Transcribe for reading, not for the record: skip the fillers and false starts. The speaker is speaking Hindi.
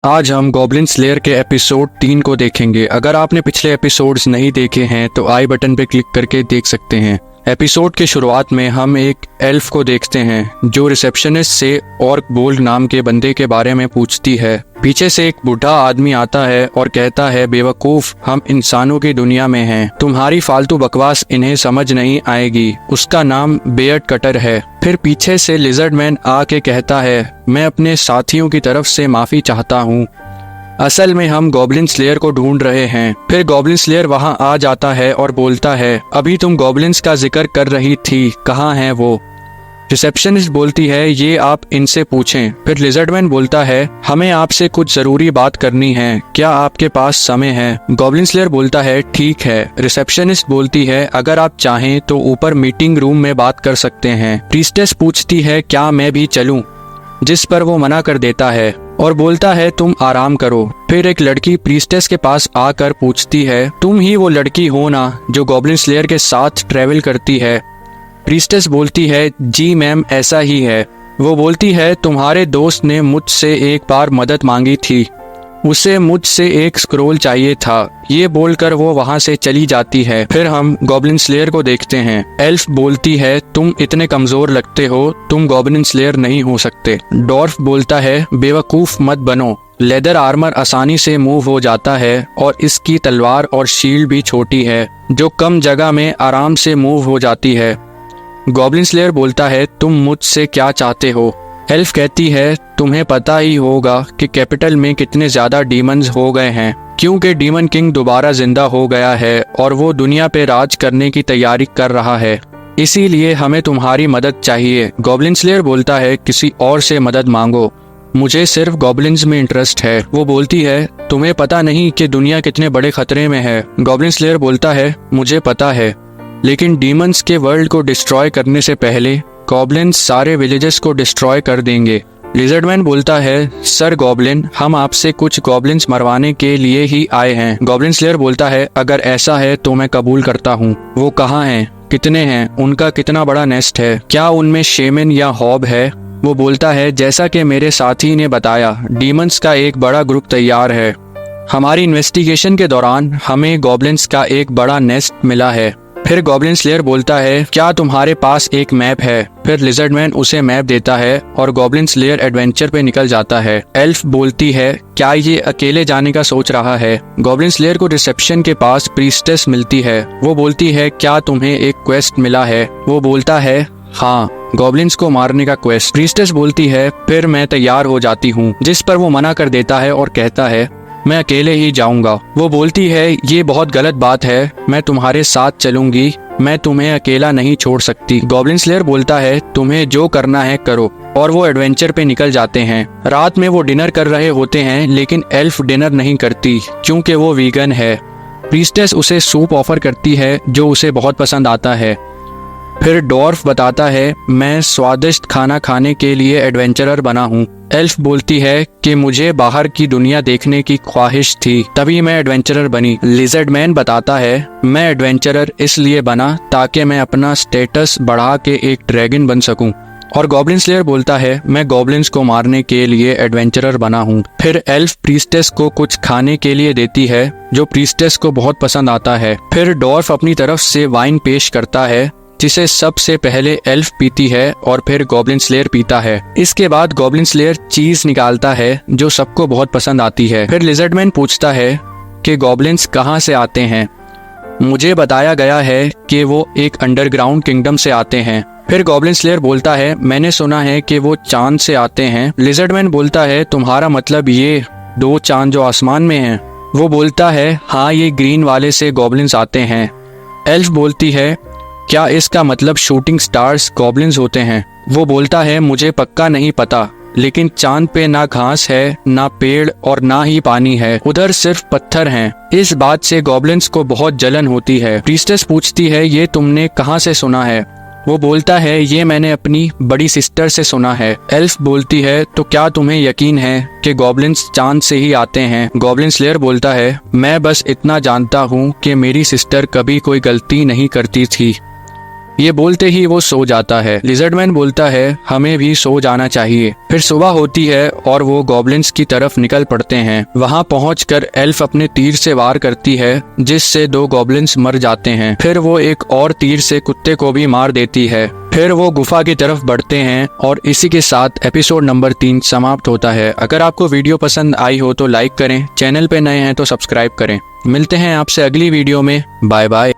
आज हम गॉब्लिन स्लेयर के एपिसोड 3 को देखेंगे। अगर आपने पिछले एपिसोड्स नहीं देखे हैं तो आई बटन पे क्लिक करके देख सकते हैं। एपिसोड के शुरुआत में हम एक एल्फ को देखते हैं जो रिसेप्शनिस्ट से ऑर्क बोल्ड नाम के बंदे के बारे में पूछती है। पीछे से एक बूढ़ा आदमी आता है और कहता है, बेवकूफ, हम इंसानों की दुनिया में हैं, तुम्हारी फालतू बकवास इन्हें समझ नहीं आएगी। उसका नाम बेयर्ड कटर है। फिर पीछे से लिजर्ड मैन आके कहता है, मैं अपने साथियों की तरफ से माफी चाहता हूँ, असल में हम गॉब्लिन स्लेयर को ढूंढ रहे हैं। फिर गॉब्लिन स्लेयर वहां आ जाता है और बोलता है, अभी तुम गॉब्लिन्स का जिक्र कर रही थी, कहाँ हैं वो? रिसेप्शनिस्ट बोलती है, ये आप इनसे पूछें। फिर लिजर्डमैन बोलता है, हमें आपसे कुछ जरूरी बात करनी है, क्या आपके पास समय है? गॉब्लिन स्लेयर बोलता है, ठीक है। रिसेप्शनिस्ट बोलती है, अगर आप चाहें तो ऊपर मीटिंग रूम में बात कर सकते हैं। प्रीस्टेस पूछती है, क्या मैं भी चलूं? जिस पर वो मना कर देता है और बोलता है, तुम आराम करो। फिर एक लड़की प्रीस्टेस के पास आकर पूछती है, तुम ही वो लड़की हो ना जो गॉब्लिन स्लेयर के साथ ट्रेवल करती है? प्रीस्टेस बोलती है, जी मैम, ऐसा ही है। वो बोलती है, तुम्हारे दोस्त ने मुझसे एक बार मदद मांगी थी, उसे मुझसे एक स्क्रोल चाहिए था। ये बोलकर वो वहाँ से चली जाती है। फिर हम गॉब्लिन स्लेयर को देखते हैं। एल्फ बोलती है, तुम इतने कमजोर लगते हो, तुम गॉब्लिन स्लेयर नहीं हो सकते। डॉर्फ बोलता है, बेवकूफ मत बनो, लेदर आर्मर आसानी से मूव हो जाता है और इसकी तलवार और शील्ड भी छोटी है जो कम जगह में आराम से मूव हो जाती है। गॉब्लिन स्लेयर बोलता है, तुम मुझसे क्या चाहते हो? एल्फ कहती है, तुम्हें पता ही होगा कि कैपिटल में कितने ज्यादा डीमंस हो गए हैं, क्योंकि डीमन किंग दोबारा जिंदा हो गया है और वो दुनिया पे राज करने की तैयारी कर रहा है, इसीलिए हमें तुम्हारी मदद चाहिए। गॉब्लिन स्लेयर बोलता है, किसी और से मदद मांगो, मुझे सिर्फ गॉब्लिन्स में इंटरेस्ट है। वो बोलती है, तुम्हें पता नहीं कि दुनिया कितने बड़े खतरे में है? गॉब्लिन स्लेयर बोलता है, मुझे पता है, लेकिन डीमंस के वर्ल्ड को डिस्ट्रॉय करने से पहले गॉब्लिन्स सारे विलेजेस को डिस्ट्रॉय कर देंगे। लिजर्डमैन बोलता है, सर गॉब्लिन, हम आपसे कुछ गॉब्लिन्स मरवाने के लिए ही आए हैं। गॉब्लिन स्लेयर बोलता है, अगर ऐसा है तो मैं कबूल करता हूँ। वो कहाँ हैं? कितने हैं? उनका कितना बड़ा नेस्ट है? क्या उनमें शेमन या हॉब है? वो बोलता है, जैसा कि मेरे साथी ने बताया, डीमंस का एक बड़ा ग्रुप तैयार है। हमारी इन्वेस्टिगेशन के दौरान हमें गॉब्लिन्स का एक बड़ा नेस्ट मिला है। फिर गॉब्लिन स्लेयर बोलता है, क्या तुम्हारे पास एक मैप है? फिर लिजर्डमैन उसे मैप देता है और गॉब्लिन स्लेयर एडवेंचर पे निकल जाता है। एल्फ बोलती है, क्या ये अकेले जाने का सोच रहा है? गॉब्लिन स्लेयर को रिसेप्शन के पास प्रीस्टेस मिलती है। वो बोलती है, क्या तुम्हें एक क्वेस्ट मिला है? वो बोलता है, हाँ, गॉब्लिन्स को मारने का क्वेस्ट। प्रीस्टेस बोलती है, फिर मैं तैयार हो जाती हूँ, जिस पर वो मना कर देता है और कहता है, मैं अकेले ही जाऊंगा। वो बोलती है, ये बहुत गलत बात है, मैं तुम्हारे साथ चलूंगी, मैं तुम्हें अकेला नहीं छोड़ सकती। गॉब्लिन स्लेयर बोलता है, तुम्हें जो करना है करो, और वो एडवेंचर पे निकल जाते हैं। रात में वो डिनर कर रहे होते हैं, लेकिन एल्फ डिनर नहीं करती क्योंकि वो वीगन है। प्रीस्टेस उसे सूप ऑफर करती है जो उसे बहुत पसंद आता है। फिर डॉर्फ बताता है, मैं स्वादिष्ट खाना खाने के लिए एडवेंचरर बना हूँ। एल्फ बोलती है कि मुझे बाहर की दुनिया देखने की ख्वाहिश थी, तभी मैं एडवेंचरर बनी। लिजर्डमैन बताता है, मैं एडवेंचरर इसलिए बना ताकि मैं अपना स्टेटस बढ़ा के एक ड्रैगन बन सकूं। और गॉब्लिन स्लेयर बोलता है, मैं गॉब्लिन्स को मारने के लिए एडवेंचरर बना हूँ। फिर एल्फ प्रीस्टेस को कुछ खाने के लिए देती है जो प्रीस्टेस को बहुत पसंद आता है। फिर डॉर्फ अपनी तरफ से वाइन पेश करता है जिसे सबसे पहले एल्फ पीती है और फिर गॉब्लिन स्लेयर पीता है। इसके बाद गॉब्लिन स्लेयर चीज निकालता है जो सबको बहुत पसंद आती है। फिर लिजर्डमैन पूछता है कि गॉब्लिन्स कहाँ से आते हैं? मुझे बताया गया है कि वो एक अंडरग्राउंड किंगडम से आते हैं। फिर गॉब्लिन स्लेयर बोलता है, मैंने सुना है कि वो चांद से आते हैं। लिजर्डमैन बोलता है, तुम्हारा मतलब ये 2 चांद जो आसमान में हैं? वो बोलता है, हाँ, ये ग्रीन वाले से गॉब्लिन्स आते हैं। एल्फ बोलती है, क्या इसका मतलब शूटिंग स्टार्स गॉब्लिन्स होते हैं? वो बोलता है, मुझे पक्का नहीं पता, लेकिन चांद पे ना घास है, ना पेड़ और ना ही पानी है, उधर सिर्फ पत्थर हैं। इस बात से गॉब्लिन्स को बहुत जलन होती है। प्रीस्टेस पूछती है, ये तुमने कहाँ से सुना है? वो बोलता है, ये मैंने अपनी बड़ी सिस्टर से सुना है। एल्फ बोलती है, तो क्या तुम्हें यकीन है कि गॉब्लिन्स चांद से ही आते हैं? गॉब्लिन स्लेयर बोलता है, मैं बस इतना जानता हूँ कि मेरी सिस्टर कभी कोई गलती नहीं करती थी। ये बोलते ही वो सो जाता है। लिजर्डमैन बोलता है हमें भी सो जाना चाहिए। फिर सुबह होती है और वो गॉब्लिन्स की तरफ निकल पड़ते हैं। वहाँ पहुंचकर एल्फ अपने तीर से वार करती है जिससे 2 गॉब्लिन्स मर जाते हैं। फिर वो एक और तीर से कुत्ते को भी मार देती है। फिर वो गुफा की तरफ बढ़ते हैं और इसी के साथ एपिसोड नंबर 3 समाप्त होता है। अगर आपको वीडियो पसंद आई हो तो लाइक करें, चैनल पे नए हैं तो सब्सक्राइब करें। मिलते हैं आपसे अगली वीडियो में। Bye bye.